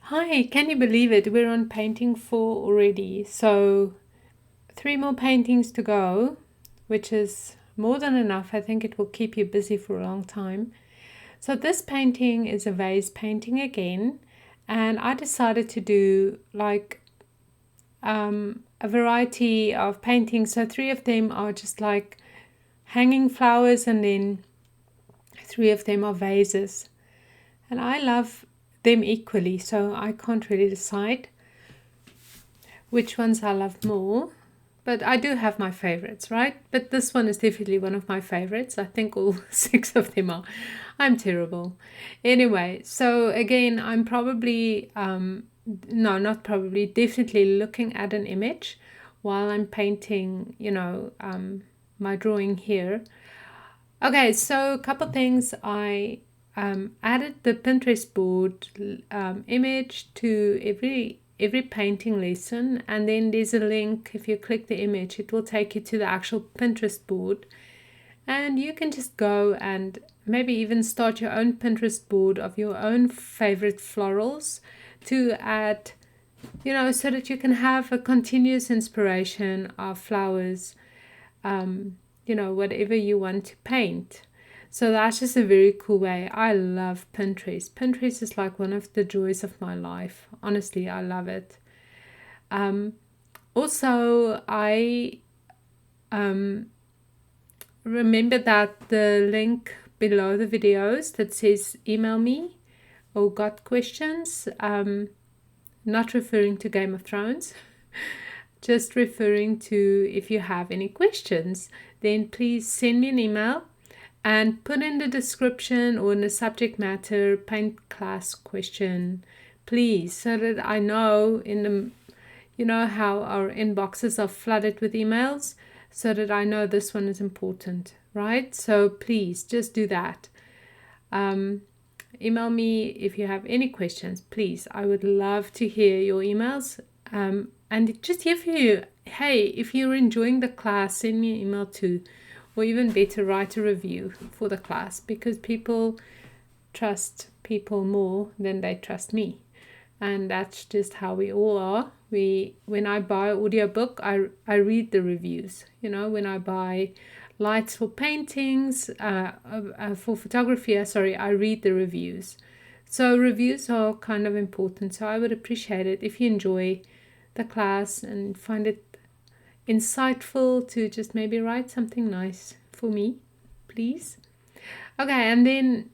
Hi, can you believe it? We're on painting 4 already. So, 3 more paintings to go, which is more than enough. I think it will keep you busy for a long time. So, this painting is a vase painting again, and I decided to do like a variety of paintings. So, 3 of them are just like hanging flowers, and then 3 of them are vases. And I love them equally, so I can't really decide which ones I love more. But I do have my favorites, right? But this one is definitely one of my favorites. I think all 6 of them are. I'm terrible. Anyway, so again, I'm probably, no, not probably, definitely looking at an image while I'm painting, my drawing here. Okay, so a couple things. I added the Pinterest board image to every painting lesson, and then there's a link. If you click the image, it will take you to the actual Pinterest board, and you can just go and maybe even start your own Pinterest board of your own favorite florals to add, so that you can have a continuous inspiration of flowers, whatever you want to paint. So that's just a very cool way. I love Pinterest. Pinterest is like one of the joys of my life. Honestly, I love it. Also, I remember that the link below the videos that says email me or got questions, not referring to Game of Thrones, just referring to if you have any questions, then please send me an email and put in the description or in the subject matter paint class question, please, so that I know how our inboxes are flooded with emails, so that I know this one is important, right? So please just do that. Email me if you have any questions, please. I would love to hear your emails, and just hear from you. Hey, if you're enjoying the class, send me an email too. Or even better, write a review for the class, because people trust people more than they trust me. And that's just how we all are. When I buy an audiobook, I read the reviews. When I buy lights for paintings, for photography, I read the reviews. So reviews are kind of important. So I would appreciate it if you enjoy the class and find it insightful to just maybe write something nice for me, please. Okay, and then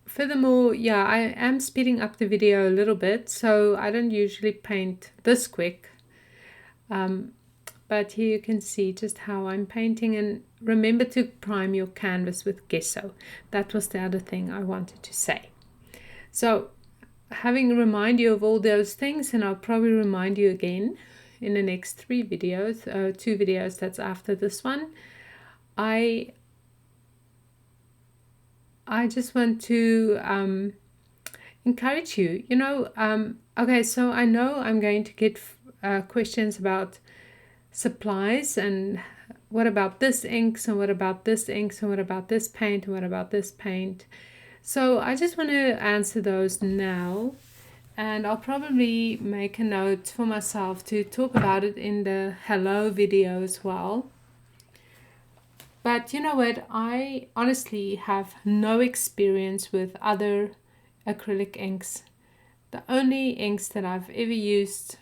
furthermore, I am speeding up the video a little bit, so I don't usually paint this quick. But here you can see just how I'm painting, and remember to prime your canvas with gesso. That was the other thing I wanted to say. So having remind you of all those things, and I'll probably remind you again in the next 3 videos, 2 videos that's after this one. I just want to encourage you. Okay, so I know I'm going to get questions about supplies, and what about this inks, and what about this inks, and what about this paint, and what about this paint. So I just want to answer those now, and I'll probably make a note for myself to talk about it in the hello video as well. But you know what, I honestly have no experience with other acrylic inks. The only inks that I've ever used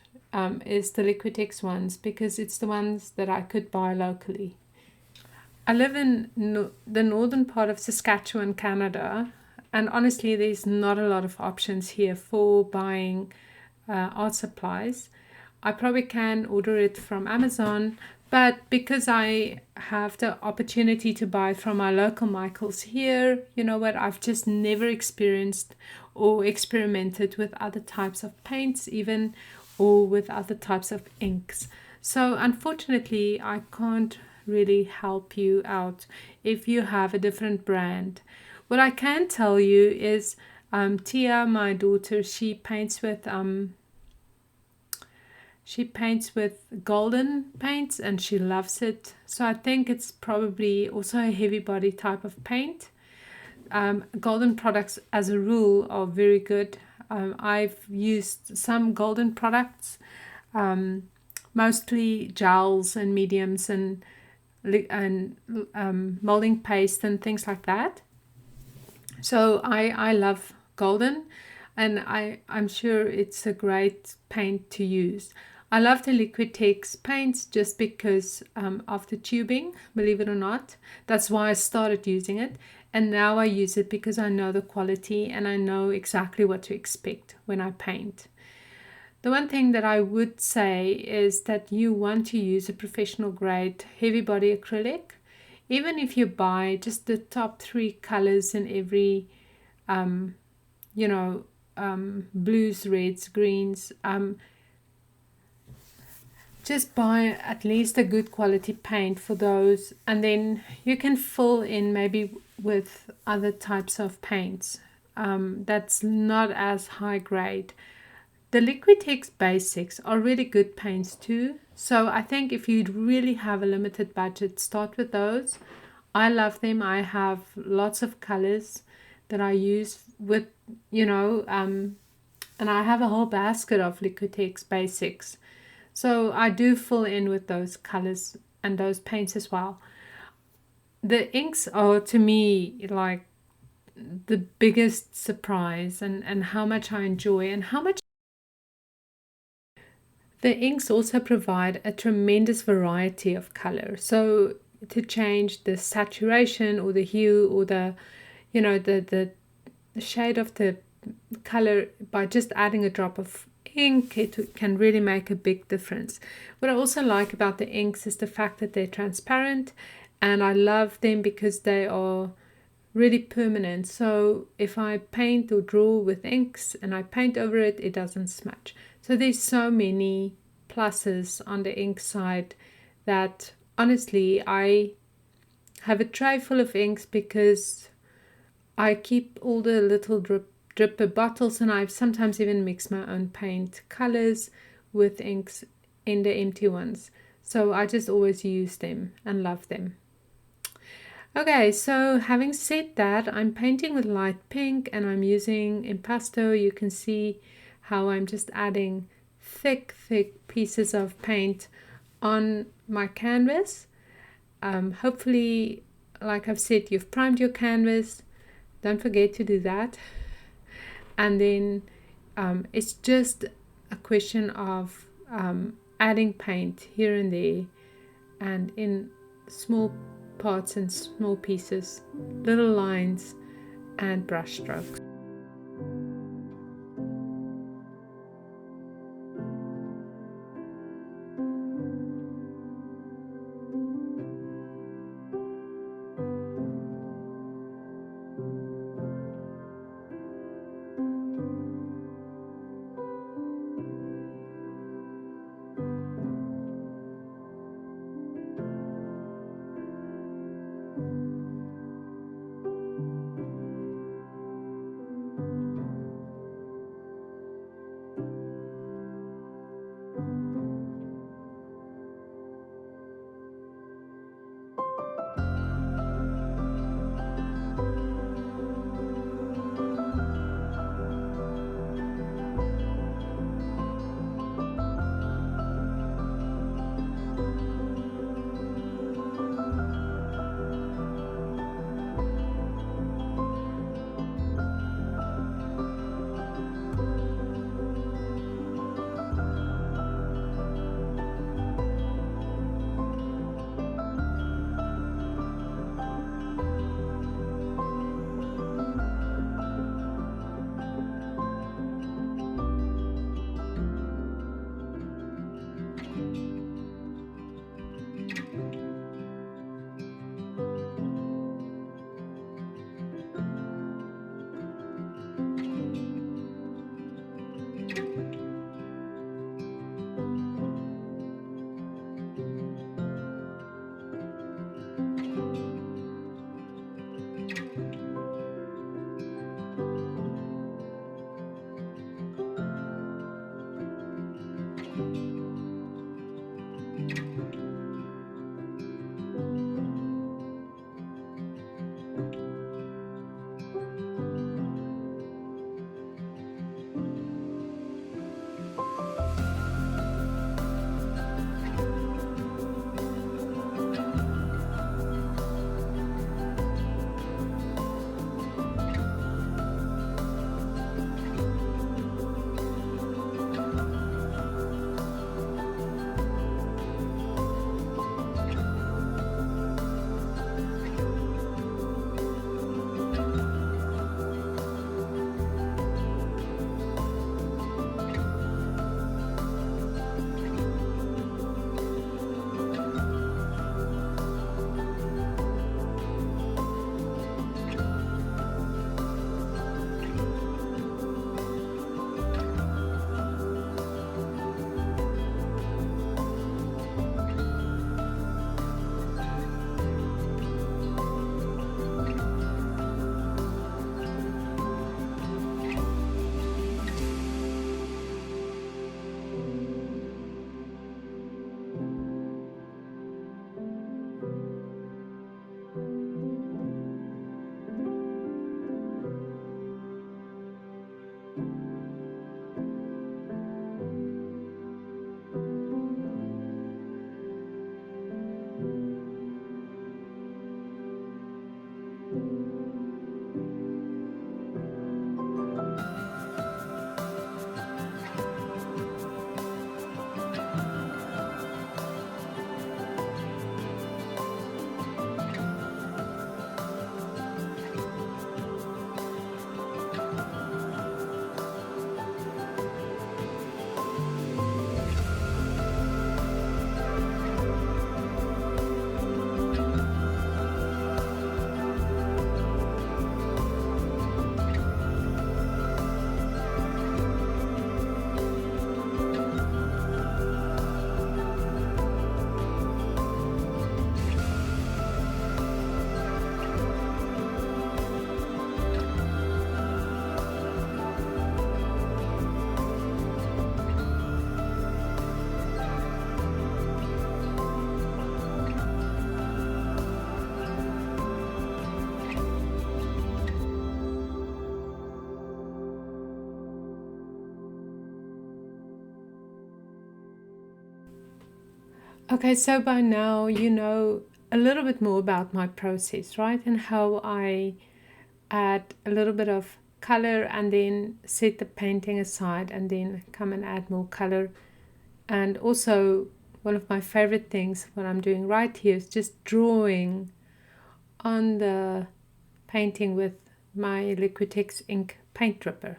is the Liquitex ones, because it's the ones that I could buy locally. I live in the northern part of Saskatchewan, Canada, and honestly there's not a lot of options here for buying art supplies. I probably can order it from Amazon, but because I have the opportunity to buy from my local Michaels here, you know what, I've just never experienced or experimented with other types of paints even, or with other types of inks. So unfortunately, I can't really help you out if you have a different brand. What I can tell you is Tia, my daughter, she paints with golden paints, and she loves it. So I think it's probably also a heavy body type of paint. golden products as a rule are very good. I've used some golden products, mostly gels and mediums and molding paste and things like that. So I love golden, and I'm sure it's a great paint to use. I love the Liquitex paints just because of the tubing, believe it or not. That's why I started using it. And now I use it because I know the quality and I know exactly what to expect when I paint. The one thing that I would say is that you want to use a professional grade heavy body acrylic. Even if you buy just the top 3 colors in every, you know, blues, reds, greens, just buy at least a good quality paint for those, and then you can fill in maybe with other types of paints that's not as high grade. The Liquitex Basics are really good paints too, so I think if you really have a limited budget, start with those. I love them. I have lots of colors that I use with, and I have a whole basket of Liquitex Basics. So I do fill in with those colors and those paints as well. The inks are, to me, like the biggest surprise, and how much I enjoy and how much. The inks also provide a tremendous variety of color. So to change the saturation or the hue or the, the shade of the color by just adding a drop of ink, it can really make a big difference. What I also like about the inks is the fact that they're transparent, and I love them because they are really permanent. So if I paint or draw with inks and I paint over it, it doesn't smudge. So there's so many pluses on the ink side that honestly I have a tray full of inks because I keep all the little dripper bottles, and I sometimes even mix my own paint colors with inks in the empty ones. So I just always use them and love them. Okay, so having said that, I'm painting with light pink and I'm using impasto. You can see how I'm just adding thick pieces of paint on my canvas. Hopefully, like I've said, you've primed your canvas. Don't forget to do that. And then it's just a question of adding paint here and there and in small parts and small pieces, little lines and brush strokes. Okay, so by now you know a little bit more about my process, right? And how I add a little bit of color and then set the painting aside and then come and add more color. And also, one of my favorite things, what I'm doing right here, is just drawing on the painting with my Liquitex ink paint dripper.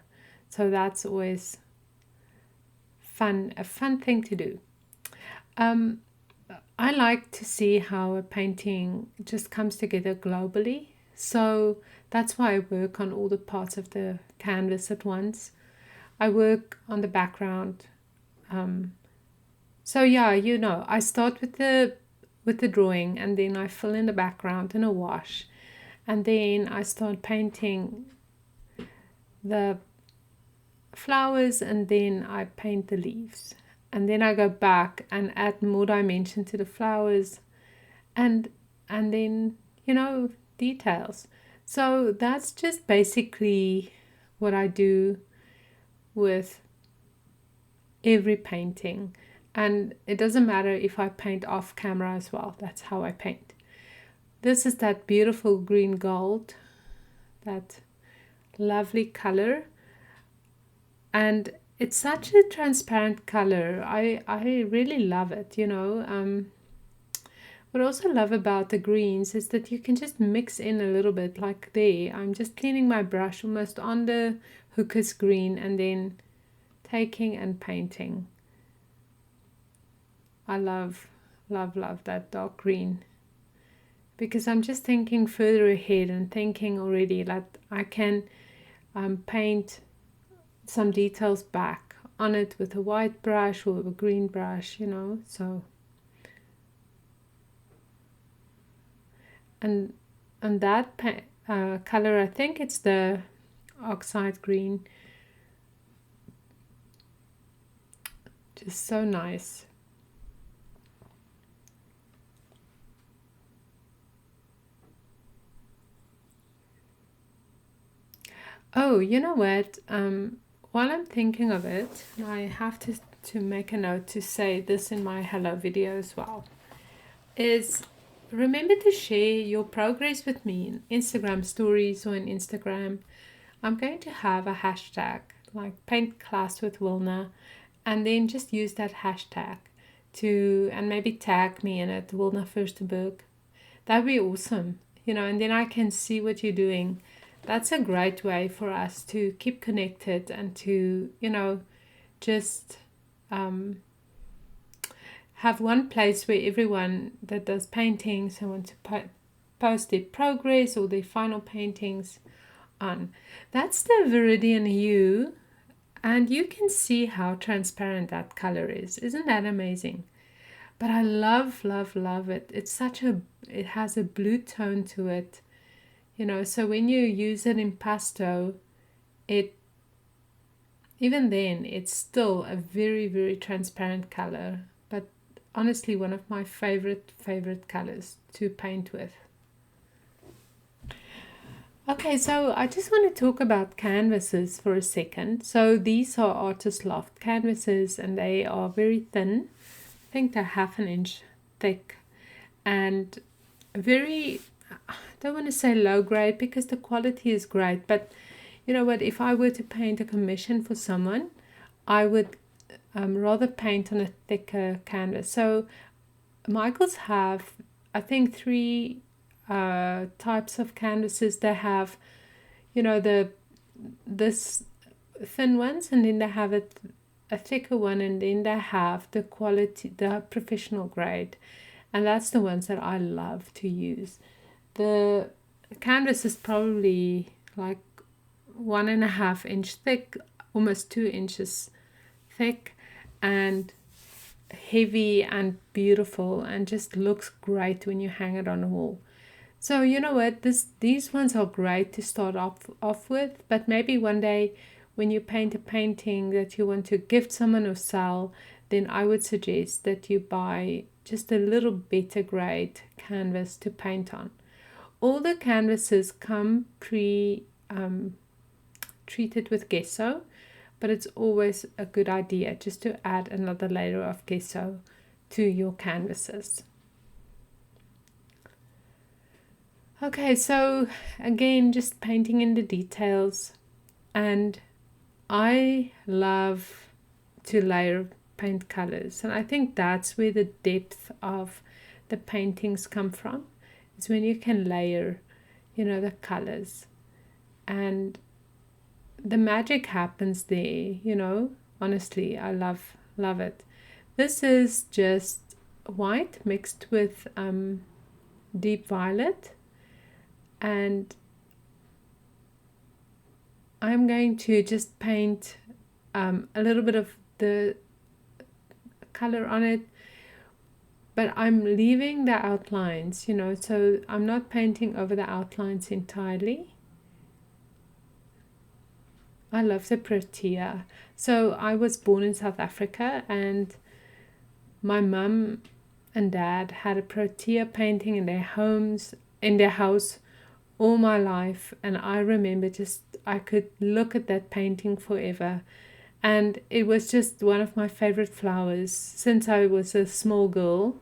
So that's always a fun thing to do. Um, I like to see how a painting just comes together globally. So that's why I work on all the parts of the canvas at once. I work on the background. So yeah, I start with the drawing and then I fill in the background in a wash. And then I start painting the flowers and then I paint the leaves. And then I go back and add more dimension to the flowers and then details. So that's just basically what I do with every painting. And it doesn't matter if I paint off camera as well. That's how I paint. This is that beautiful green gold, that lovely color, and it's such a transparent color. I really love it. What I also love about the greens is that you can just mix in a little bit, like there. I'm just cleaning my brush almost on the hooker's green and then taking and painting. I love, love, love that dark green because I'm just thinking further ahead and thinking already like I can paint some details back on it with a white brush or a green brush, so and that color, I think it's the oxide green, just so nice. Oh, you know what? While I'm thinking of it, I have to make a note to say this in my hello video as well. Is remember to share your progress with me in Instagram stories or in Instagram. I'm going to have a hashtag like paint class with Wilna, and then just use that hashtag and maybe tag me in it, Wilna Furstenberg. That'd be awesome, and then I can see what you're doing. That's a great way for us to keep connected and to, just have one place where everyone that does paintings and want to post their progress or their final paintings on. That's the Viridian hue, and you can see how transparent that color is. Isn't that amazing? But I love, love, love it. It has a blue tone to it. So when you use it in pasto, even then it's still a very, very transparent color. But honestly, one of my favorite colors to paint with. Okay, so I just want to talk about canvases for a second. So these are Artist Loft canvases and they are very thin. I think they're 1/2 inch thick and very, I don't want to say low grade because the quality is great, but you know what, if I were to paint a commission for someone, I would rather paint on a thicker canvas. So Michaels have, I think, 3 types of canvases. They have, this thin ones, and then they have a thicker one, and then they have the quality, the professional grade, and that's the ones that I love to use. The canvas is probably like 1.5 inch thick, almost 2 inches thick, and heavy and beautiful, and just looks great when you hang it on a wall. So you know what, these ones are great to start off with, but maybe one day when you paint a painting that you want to gift someone or sell, then I would suggest that you buy just a little better grade canvas to paint on. All the canvases come treated with gesso, but it's always a good idea just to add another layer of gesso to your canvases. Okay, so again, just painting in the details, and I love to layer paint colors, and I think that's where the depth of the paintings come from. It's when you can layer, the colors, and the magic happens there. Honestly, I love it. This is just white mixed with deep violet, and I'm going to just paint a little bit of the color on it, but I'm leaving the outlines, so I'm not painting over the outlines entirely. I love the protea. So I was born in South Africa, and my mum and dad had a protea painting in their house all my life, and I remember I could look at that painting forever, and it was just one of my favorite flowers since I was a small girl.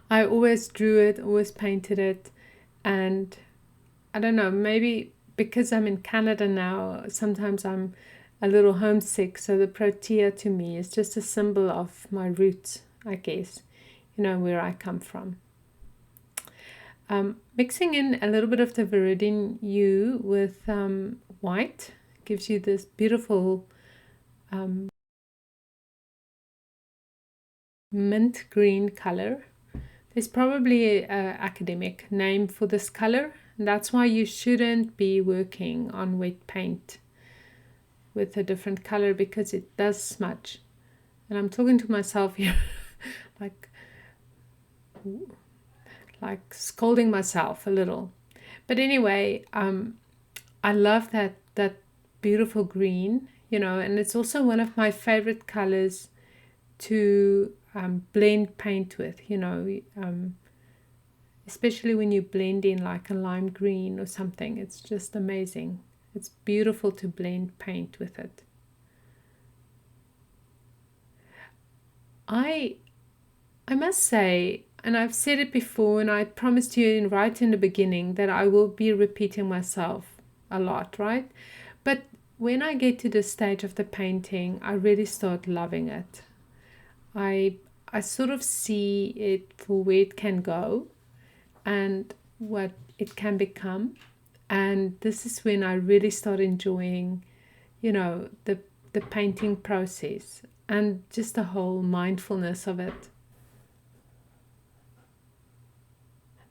I always drew it, always painted it, and I don't know, maybe because I'm in Canada now, sometimes I'm a little homesick, so the protea to me is just a symbol of my roots, I guess, where I come from. Mixing in a little bit of the Viridian Hue with white gives you this beautiful mint green color. There's probably an academic name for this color, and that's why you shouldn't be working on wet paint with a different color, because it does smudge. And I'm talking to myself here like scolding myself a little. But anyway, I love that beautiful green, and it's also one of my favorite colors to blend paint with, especially when you blend in like a lime green or something. It's just amazing. It's beautiful to blend paint with it. I must say, and I've said it before, and I promised you right in the beginning that I will be repeating myself a lot, right? But when I get to this stage of the painting, I really start loving it. I sort of see it for where it can go and what it can become. And this is when I really start enjoying, the painting process and just the whole mindfulness of it.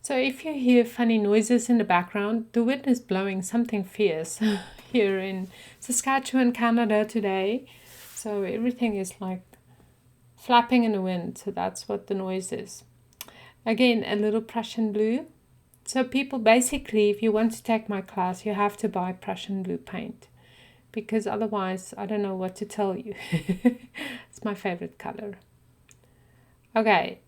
So if you hear funny noises in the background, the wind is blowing something fierce here in Saskatchewan, Canada today. So everything is like flapping in the wind. So that's what the noise is. Again, a little Prussian blue. So people, basically, if you want to take my class, you have to buy Prussian blue paint, because otherwise I don't know what to tell you. It's my favorite color. Okay,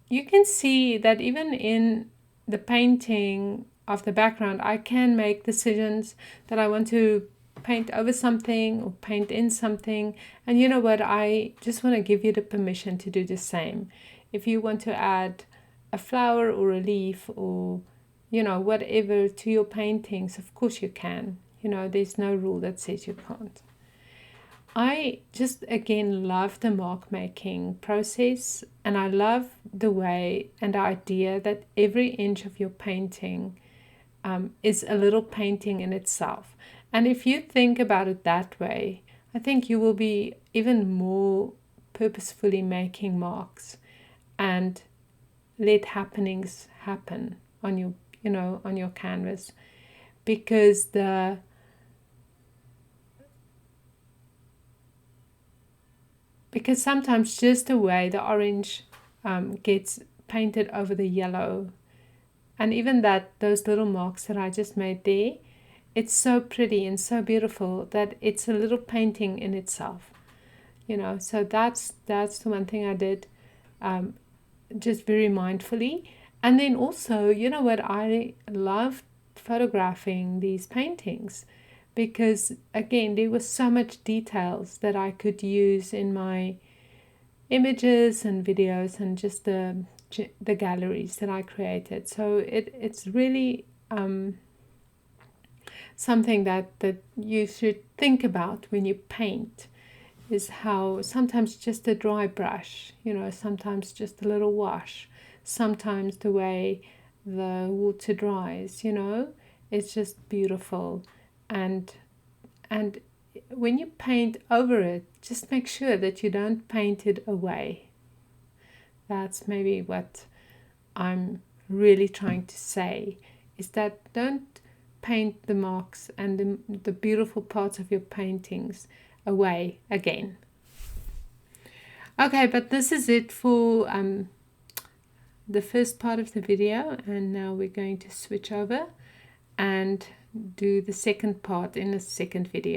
you can see that even in the painting of the background, I can make decisions that I want to paint over something or paint in something. And you know what? I just want to give you the permission to do the same. If you want to add a flower or a leaf or, whatever to your paintings, of course you can. There's no rule that says you can't. I just, again, love the mark making process, and I love the way and the idea that every inch of your painting is a little painting in itself. And if you think about it that way, I think you will be even more purposefully making marks and let happenings happen on your, on your canvas, because sometimes just the way the orange gets painted over the yellow, and even those little marks that I just made there, it's so pretty and so beautiful that it's a little painting in itself. So that's the one thing I did, just very mindfully. And then also, what, I love photographing these paintings, because again, there was so much details that I could use in my images and videos and just the galleries that I created. So it's really something that you should think about when you paint, is how sometimes just a dry brush, sometimes just a little wash, sometimes the way the water dries, it's just beautiful. And when you paint over it, just make sure that you don't paint it away. That's maybe what I'm really trying to say, is that don't paint the marks and the beautiful parts of your paintings away again. Okay, but this is it for the first part of the video, and now we're going to switch over and do the second part in the second video.